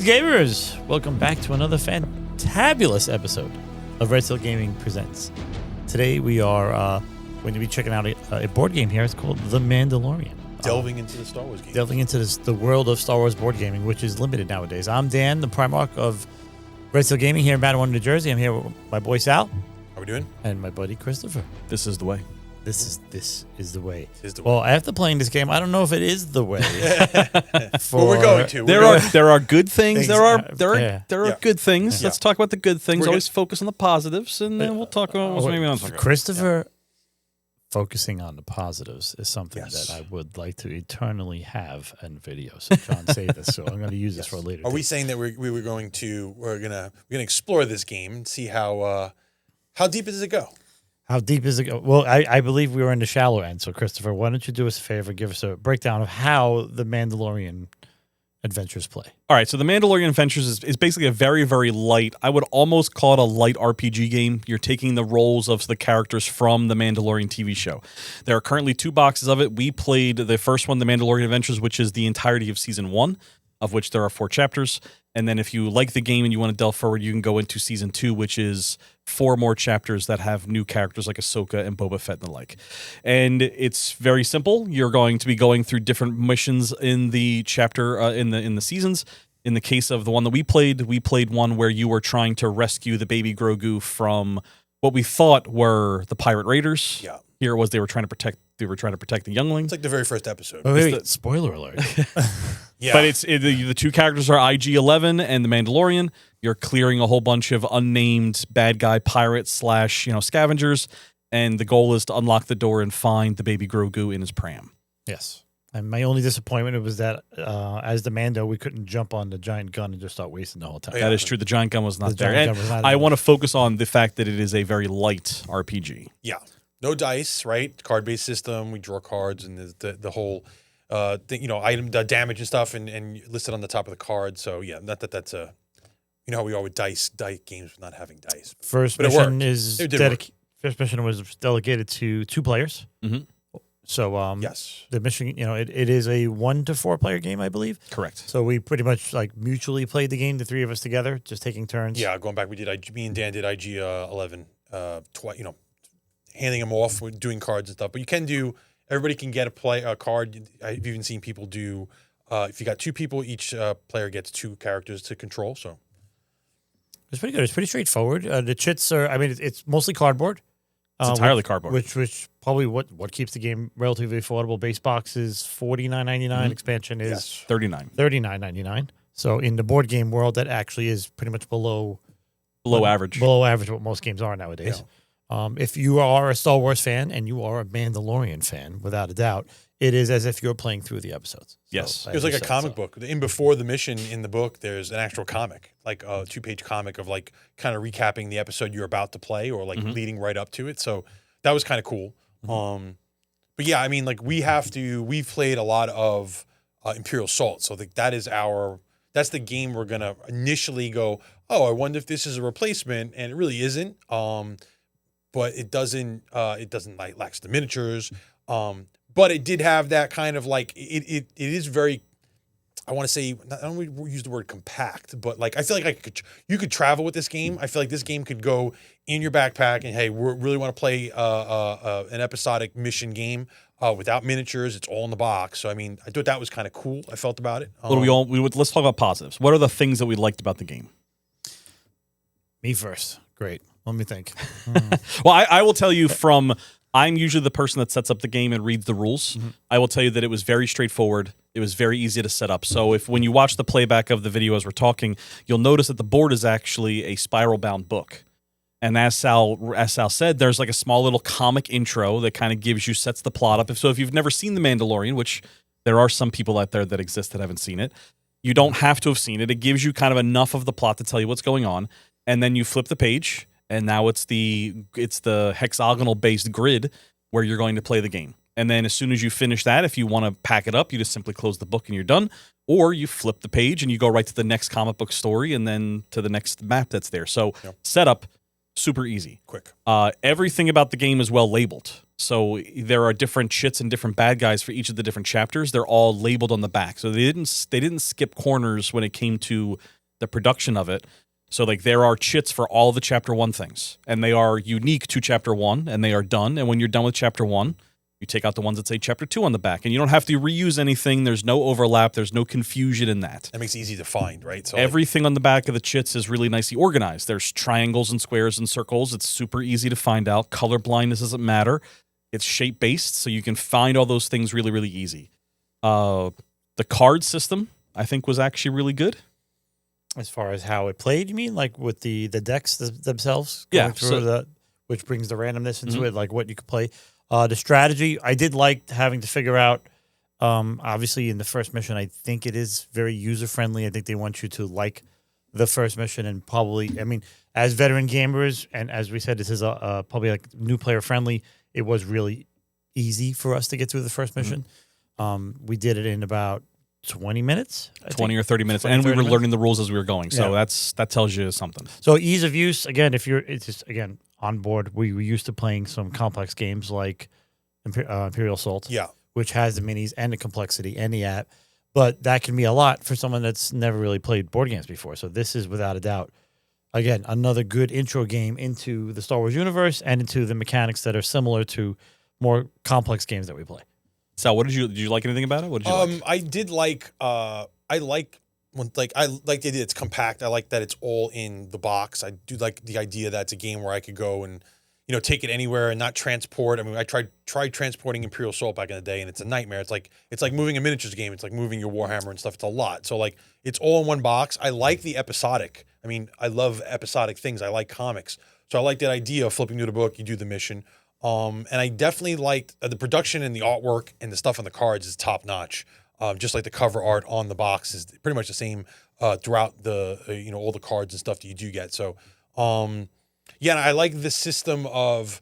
gamers! Welcome back to another fantabulous episode of Red Steel Gaming Presents. Today we are going to be checking out a board game here. It's called The Mandalorian. Delving into the Star Wars game. Delving into the world of Star Wars board gaming, which is limited nowadays. I'm Dan, the Primarch of Red Steel Gaming here in Mattawan, New Jersey. I'm here with my boy Sal. How we doing? And my buddy Christopher. This is the way. This is the way. Well, after playing this game, I don't know if it is the way. Well, we're going to. There are good things. There are good things. Yeah. Let's talk about the good things. We're Always focus on the positives, and then we'll talk about what's maybe not. Christopher focusing on the positives is something Yes. that I would like to eternally have in video. So John, say this. So I'm going to use this for a later. Are we saying that we're gonna explore this game and see how deep does it go? How deep is it go? Well, I believe we were in the shallow end. So Christopher, why don't you do us a favor? Give us a breakdown of how the Mandalorian Adventures play. All right, so the Mandalorian Adventures is basically a very, very light, I would almost call it a light RPG game. You're taking the roles of the characters from the Mandalorian TV show. There are currently 2 boxes of it. We played the first one, the Mandalorian Adventures, which is the entirety of Season 1, of which there are 4 chapters. And then if you like the game and you want to delve forward, you can go into Season 2, which is 4 more chapters that have new characters like Ahsoka and Boba Fett and the like. And it's very simple. You're going to be going through different missions in the chapter, in the seasons. In the case of the one that we played one where you were trying to rescue the baby Grogu from what we thought were the pirate raiders. Yeah. Here it was they were trying to protect the youngling. It's like the very first episode. Oh, wait, spoiler alert. Yeah. But the 2 characters are IG-11 and the Mandalorian. You're clearing a whole bunch of unnamed bad guy pirates / scavengers, and the goal is to unlock the door and find the baby Grogu in his pram. Yes. And my only disappointment was that as the Mando, we couldn't jump on the giant gun and just start wasting the whole time. That is true. The giant gun was not there. And I want to focus on the fact that it is a very light RPG. Yeah. No dice, right? Card-based system. We draw cards and the whole thing, item damage and stuff, and listed on the top of the card. So yeah, not that that's a, how we are with dice games with not having dice. First mission was delegated to 2 players. Mm-hmm. So yes, the mission, it is a 1 to 4 player game, I believe. Correct. So we pretty much mutually played the game, the 3 of us together, just taking turns. Yeah, going back, me and Dan did IG 11 twice. Handing them off, doing cards and stuff. But you can do. Everybody can get a card. I've even seen people do. If you got 2 people, each player gets 2 characters to control. So it's pretty good. It's pretty straightforward. The chits are. I mean, it's mostly cardboard. It's entirely cardboard. Which probably what keeps the game relatively affordable. Base box is $49.99. Mm-hmm. Expansion is $39.99. So in the board game world, that actually is pretty much below average. Below average, what most games are nowadays. Yeah. If you are a Star Wars fan and you are a Mandalorian fan, without a doubt, it is as if you're playing through the episodes. So, yes. It was like a comic book. Before the mission in the book, there's an actual comic, like a 2-page comic of kind of recapping the episode you're about to play or leading right up to it. So that was kind of cool. Mm-hmm. But yeah, I mean, we've played a lot of Imperial Salt. So that's the game we're going to initially go, oh, I wonder if this is a replacement. And it really isn't. But it doesn't lacks the miniatures. But it did have that kind of it is very, I want to say, I don't use the word compact, but I feel like you could travel with this game. I feel like this game could go in your backpack and, hey, we really want to play an episodic mission game without miniatures. It's all in the box. So, I mean, I thought that was kind of cool. I felt about it. Let's talk about positives. What are the things that we liked about the game? Me first. Great. Let me think. Well, I will tell you I'm usually the person that sets up the game and reads the rules. Mm-hmm. I will tell you that it was very straightforward. It was very easy to set up. So when you watch the playback of the video as we're talking, you'll notice that the board is actually a spiral-bound book. And as Sal said, there's a small little comic intro that kind of sets the plot up. So if you've never seen The Mandalorian, which there are some people out there that exist that haven't seen it, you don't have to have seen it. It gives you kind of enough of the plot to tell you what's going on. And then you flip the page, and now it's the hexagonal based grid where you're going to play the game. And then as soon as you finish that, if you want to pack it up, you just simply close the book and you're done. Or you flip the page and you go right to the next comic book story and then to the next map that's there. So setup, super easy. Quick. Everything about the game is well labeled. So there are different chits and different bad guys for each of the different chapters. They're all labeled on the back. So they didn't skip corners when it came to the production of it. So like there are chits for all the chapter 1 things, and they are unique to chapter 1, and they are done. And when you're done with chapter 1, you take out the ones that say chapter 2 on the back, and you don't have to reuse anything. There's no overlap. There's no confusion in that. That makes it easy to find, right? So everything on the back of the chits is really nicely organized. There's triangles and squares and circles. It's super easy to find out. Color blindness doesn't matter. It's shape based, so you can find all those things really, really easy. The card system, I think, was actually really good. As far as how it played, you mean? Like with the decks themselves? Yeah. Which brings the randomness into it, like what you could play. The strategy, I did like having to figure out, obviously in the first mission, I think it is very user-friendly. I think they want you to like the first mission and probably, I mean, as veteran gamers, and as we said, this is probably like new player friendly, it was really easy for us to get through the first mission. We did it in about 20 minutes, 20 or 30 minutes, and we were learning the rules as we were going. So that tells you something. So ease of use, again, it's just, again, on board, we were used to playing some complex games like Imperial Assault, which has the minis and the complexity and the app, but that can be a lot for someone that's never really played board games before. So this is, without a doubt, again, another good intro game into the Star Wars universe and into the mechanics that are similar to more complex games that we play. So, did you like anything about it? What did you like? I did like. I like when the idea it's compact. I like that it's all in the box. I do like the idea that it's a game where I could go and take it anywhere and not transport. I mean, I tried transporting Imperial Assault back in the day, and it's a nightmare. It's like moving a miniatures game. It's like moving your Warhammer and stuff. It's a lot. So like it's all in one box. I like the episodic. I mean, I love episodic things. I like comics, so I like that idea of flipping through the book. You do the mission. And I definitely liked the production and the artwork and the stuff on the cards is top notch. Just like the cover art on the box is pretty much the same throughout the all the cards and stuff that you do get. So yeah, and I like the system of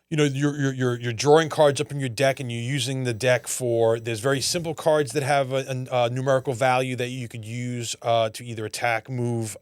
you're drawing cards up in your deck and you're using the deck for. There's very simple cards that have a numerical value that you could use to either attack, move,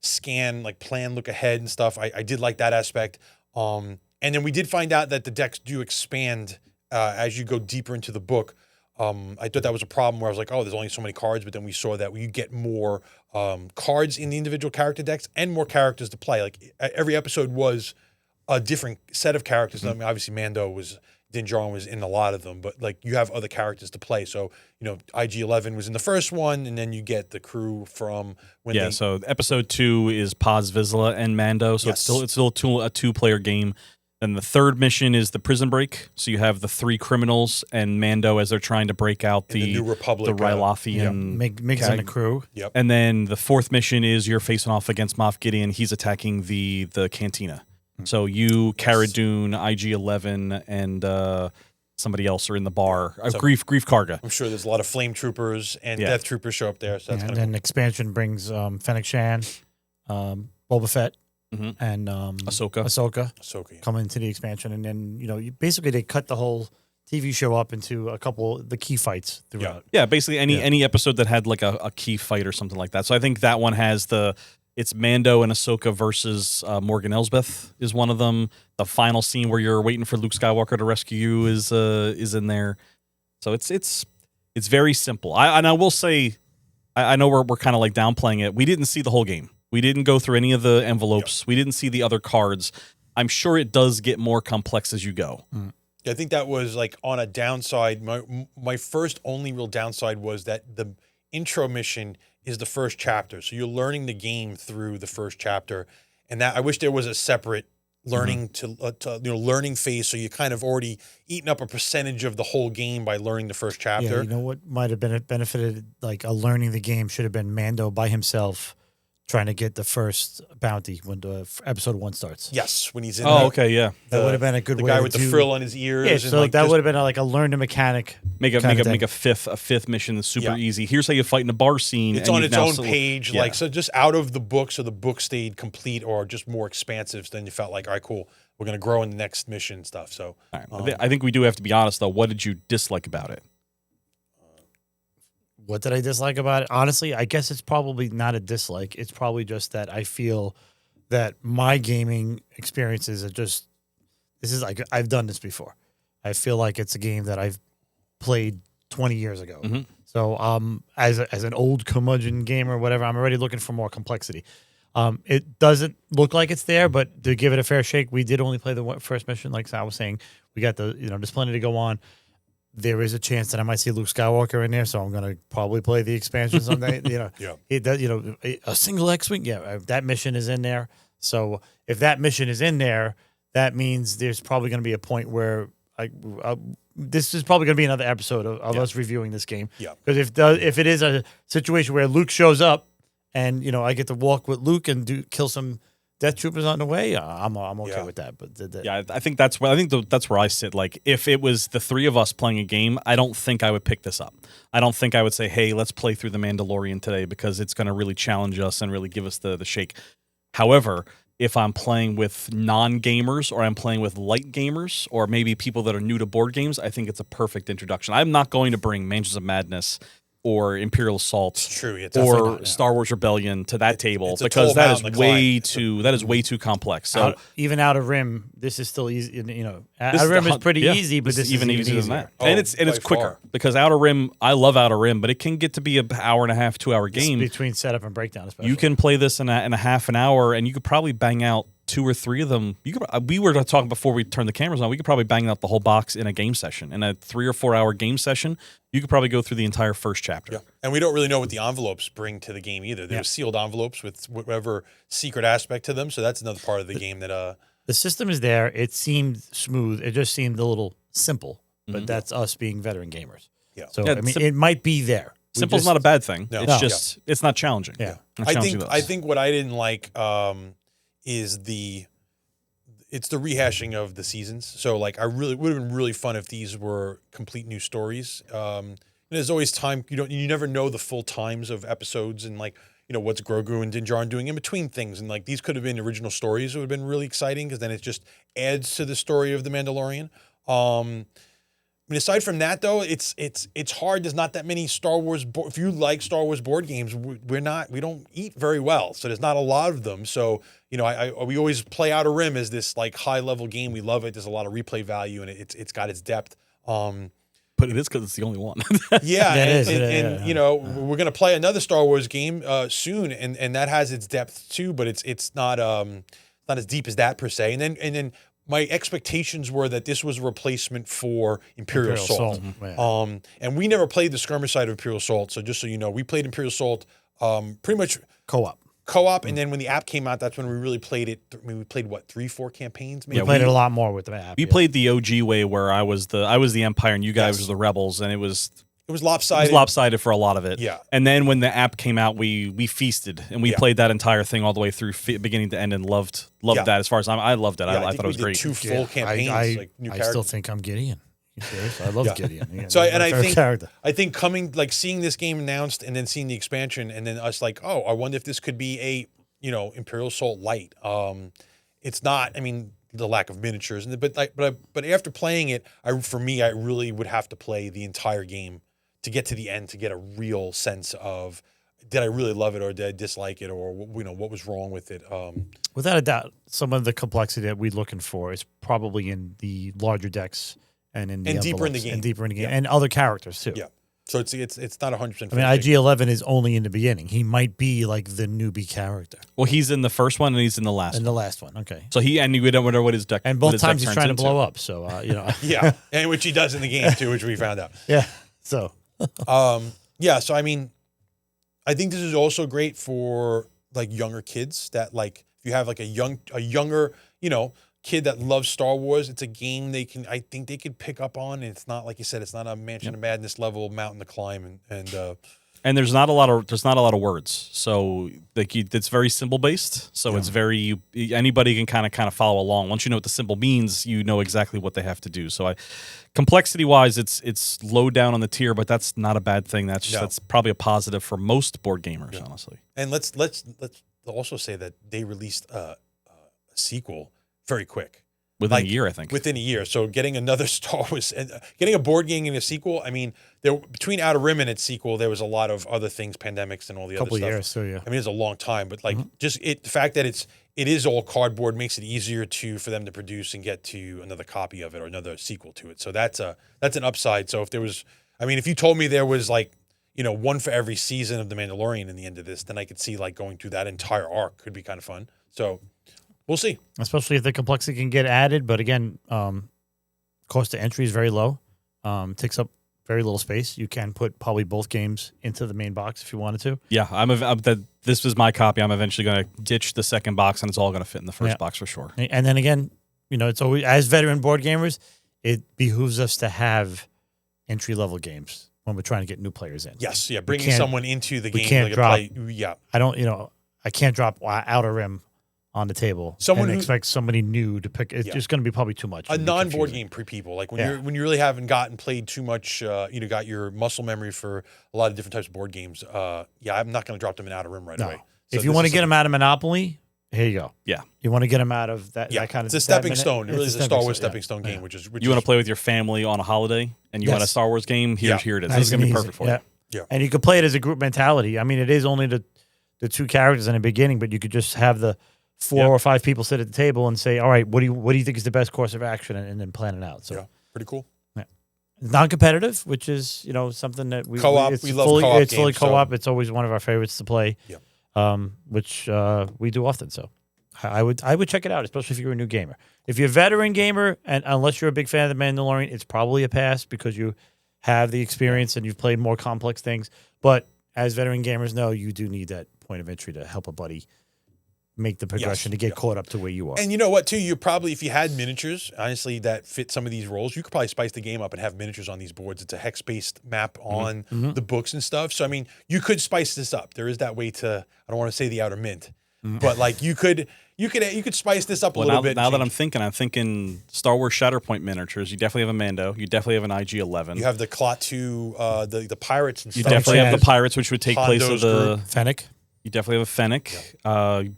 scan, like plan, look ahead and stuff. I did like that aspect. And then we did find out that the decks do expand as you go deeper into the book. I thought that was a problem where I was like, oh, there's only so many cards. But then we saw that you get more cards in the individual character decks and more characters to play. Like every episode was a different set of characters. Mm-hmm. I mean, obviously Din Djarin was in a lot of them, but like you have other characters to play. So, IG-11 was in the first one, and then you get the crew from when they... so episode 2 is Paz Vizsla and Mando. So it's still a two-player game. Then the third mission is the prison break. So you have the 3 criminals and Mando as they're trying to break out the New Republic, the Rylothian Migs and the crew. Yep. And then the 4th mission is you're facing off against Moff Gideon. He's attacking the cantina. So you, Cara Dune, IG-11, and somebody else are in the bar. Grief Karga. I'm sure there's a lot of flame troopers and death troopers show up there. So that's and then expansion brings Fennec Shan, Boba Fett. Mm-hmm. And Ahsoka coming into the expansion, and then basically they cut the whole TV show up into a couple of the key fights throughout. Yeah, basically any episode that had like a key fight or something like that. So I think that one has it's Mando and Ahsoka versus Morgan Elsbeth is one of them. The final scene where you're waiting for Luke Skywalker to rescue you is in there. So it's very simple. I will say, I know we're kind of like downplaying it. We didn't see the whole game. We didn't go through any of the envelopes. Yep. We didn't see the other cards. I'm sure it does get more complex as you go. Mm. I think that was like on a downside. My first only real downside was that the intro mission is the first chapter. So you're learning the game through the first chapter. And that I wish there was a separate learning learning phase. So you kind of already eaten up a percentage of the whole game by learning the first chapter. Yeah, you know what might have benefited like a learning the game should have been Mando by himself trying to get the first bounty when the episode 1 starts. Yes, when he's in. Oh, okay, yeah. That would have been a good way. The guy with the frill on his ears. Yeah, so that would have been like a learn the mechanic. Make a fifth mission that's super easy. Here's how you fight in a bar scene. It's on its own page, so just out of the book, so the book stayed complete or just more expansive. Then you felt like, all right, cool, we're gonna grow in the next mission and stuff. So I think we do have to be honest though. What did you dislike about it? What did I dislike about it? Honestly, I guess it's probably not a dislike. It's probably just that I feel that my gaming experiences are just, this is like, I've done this before. I feel like it's a game that I've played 20 years ago. Mm-hmm. So as an old curmudgeon gamer or whatever, I'm already looking for more complexity. It doesn't look like it's there, but to give it a fair shake, we did only play the first mission. Like Sal was saying, we got there's plenty to go on. There is a chance that I might see Luke Skywalker in there, so I'm going to probably play the expansion someday. Yeah. It does. A single X-wing. Yeah, that mission is in there. So if that mission is in there, that means there's probably going to be a point where this is probably going to be another episode of us reviewing this game. Yeah. Because if it is a situation where Luke shows up and I get to walk with Luke and kill some Death Troopers on the way, I'm okay with that. But I think that's where I sit. Like, if it was the three of us playing a game, I don't think I would pick this up. I don't think I would say, hey, let's play through The Mandalorian today, because it's going to really challenge us and really give us the shake. However, if I'm playing with non-gamers, or I'm playing with light gamers, or maybe people that are new to board games, I think it's a perfect introduction. I'm not going to bring Mansions of Madness or Imperial Assault or Star Wars Rebellion to that table, because that is way too complex. So even Outer Rim, this is still easy. Outer Rim is pretty easy, but this is even easier than that. And it's quicker, because Outer Rim, I love Outer Rim, but it can get to be an hour and a half, 2 hour game between setup and breakdown. Especially, you can play this in a half an hour, and you could probably bang out 2 or 3 of them. We were talking before we turned the cameras on. We could probably bang out the whole box in a game session. In a 3 or 4 hour game session, you could probably go through the entire first chapter. Yeah. And we don't really know what the envelopes bring to the game either. They're sealed envelopes with whatever secret aspect to them. So that's another part of the game that the system is there. It seemed smooth. It just seemed a little simple. But that's us being veteran gamers. Yeah. So it might be there. Simple's not a bad thing. No. It's just it's not challenging. Yeah. I think what I didn't like is it's the rehashing of the seasons. So like, I really would have been really fun if these were complete new stories. And there's always time, you never know the full times of episodes, and like, what's Grogu and Din Djarin doing in between things. And like, these could have been original stories. It would have been really exciting, because then it just adds to the story of The Mandalorian. I mean, aside from that, though, it's hard. There's not that many Star Wars. If you like Star Wars board games, we don't eat very well, so there's not a lot of them. So we always play Outer Rim as this like high level game. We love it. There's a lot of replay value, and it's got its depth. But it is because it's the only one. Yeah, it is. We're gonna play another Star Wars game soon, and that has its depth too. But it's not as deep as that per se. And then my expectations were that this was a replacement for Imperial Assault. Mm-hmm. And we never played the skirmish side of Imperial Assault. So just so you know, we played Imperial Assault pretty much co-op. And then when the app came out, that's when we really played it. I mean, we played 3-4 campaigns. Maybe? We played it a lot more with the app. We played the OG way, where I was the Empire and you guys were the Rebels, and it was lopsided. It was lopsided for a lot of it. Yeah. And then when the app came out, we feasted, and we played that entire thing all the way through, beginning to end, and loved that. As far as I loved it. I thought it was great. 2 full campaigns. I still think I'm Gideon. You serious? I love Gideon. Yeah, so I think seeing this game announced, and then seeing the expansion, and then us like, oh, I wonder if this could be a Imperial Assault Light. It's not. I mean, the lack of miniatures, but after playing it, I really would have to play the entire game to get to the end, to get a real sense of, did I really love it, or did I dislike it, or what was wrong with it? Without a doubt, some of the complexity that we're looking for is probably in the larger decks and deeper in the game, and other characters too. Yeah. So it's not 100%. I mean, IG-11 is only in the beginning. He might be like the newbie character. Well, he's in the first one, and he's in the last. In the last one, okay. So we don't know what his deck. And both times he's trying to blow up. So yeah, and which he does in the game too, which we found out. Yeah. So. So I mean, I think this is also great for like younger kids, that like, if you have like a younger kid that loves Star Wars, it's a game I think they could pick up on. And it's not, like you said, it's not a Mansion of Madness level mountain to climb, and there's not a lot of words, so like it's very symbol based. So it's very anybody can kind of follow along. Once you know what the symbol means, you know exactly what they have to do. So complexity wise, it's low down on the tier, but that's not a bad thing. That's probably a positive for most board gamers, honestly. And let's also say that they released a sequel very quick. Within a year, I think. Within a year. So getting another Star Wars, getting a board game and a sequel, I mean, between Outer Rim and its sequel, there was a lot of other things, pandemics and all the other stuff. Couple years, so yeah. I mean, it's a long time, but like the fact that it is all cardboard makes it easier for them to produce and get to another copy of it or another sequel to it. So that's an upside. So if you told me there was like, one for every season of The Mandalorian in the end of this, then I could see like going through that entire arc could be kind of fun. So we'll see. Especially if the complexity can get added. But again, cost to entry is very low. Takes up very little space. You can put probably both games into the main box if you wanted to. Yeah, this was my copy. I'm eventually going to ditch the second box, and it's all going to fit in the first box for sure. And then again, it's always, as veteran board gamers, it behooves us to have entry-level games when we're trying to get new players in. Yes, yeah, bringing someone into the game. Can't drop. Yeah, I don't. I can't drop Outer Rim on the table. Someone and who expect somebody new to pick. It's just going to be probably too much. A non-board game people, like when you really haven't played too much, got your muscle memory for a lot of different types of board games. I'm not going to drop them in Outer Rim right away. So if you want to get them out of Monopoly, here you go. Yeah, you want to get them out of that kind of. It's a stepping stone. It really is a Star Wars stepping stone game, which you want to play with your family on a holiday, and you want a Star Wars game. Here it is. Nice This is going to be and perfect for you. Yeah, and you could play it as a group mentality. I mean, it is only the two characters in the beginning, but you could just have the 4 or 5 people sit at the table and say, all right, what do you think is the best course of action, and then plan it out. So pretty cool. Yeah. Non-competitive, which is, something that we co-op. We love co-op. It's fully co-op. It's always one of our favorites to play. Yeah. Which we do often. So I would check it out, especially if you're a new gamer. If you're a veteran gamer, and unless you're a big fan of The Mandalorian, it's probably a pass because you have the experience and you've played more complex things. But as veteran gamers know, you do need that point of entry to help a buddy make the progression to get caught up to where you are. And you know what, too? You probably, if you had miniatures, honestly, that fit some of these roles, you could probably spice the game up and have miniatures on these boards. It's a hex-based map on the books and stuff. So, I mean, you could spice this up. There is that way to, I don't want to say the outer mint, but like you could spice this up a little bit. Now that I'm thinking Star Wars Shatterpoint miniatures, you definitely have a Mando. You definitely have an IG-11. You have the Klaatu, the pirates and stuff. You definitely have the pirates, which would take place of the Fennec. You definitely have a Fennec.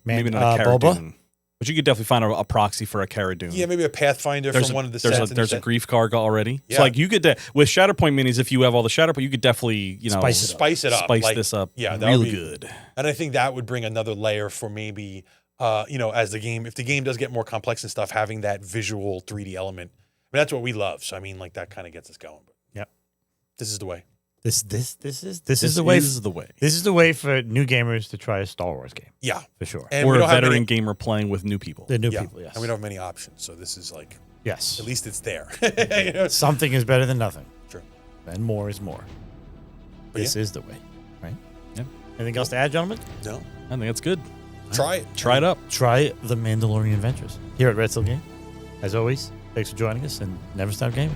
Maybe not a Cara Boba? Dune. But you could definitely find a proxy for a Cara Dune. Yeah, maybe a Pathfinder from one of the sets. There's a Grief Karga already. Yeah. So like you could with Shatterpoint minis, if you have all the Shatterpoint, you could definitely spice it up, spice this up. Yeah, real good. And I think that would bring another layer for maybe as if the game does get more complex and stuff, having that visual 3D element. I mean, that's what we love. So I mean, like that kind of gets us going. But this is the way. This is the way. This is the way for new gamers to try a Star Wars game. Yeah, for sure. And or a veteran gamer playing with new people. The new people, yes. And we don't have many options, so this is like yes. At least it's there. Something is better than nothing. True. And more is more. But this is the way, right? Yeah. Anything else to add, gentlemen? No. I think that's good. Try it. Try it up. Try The Mandalorian Adventures here at Red Steel Game. As always, thanks for joining us and never stop gaming.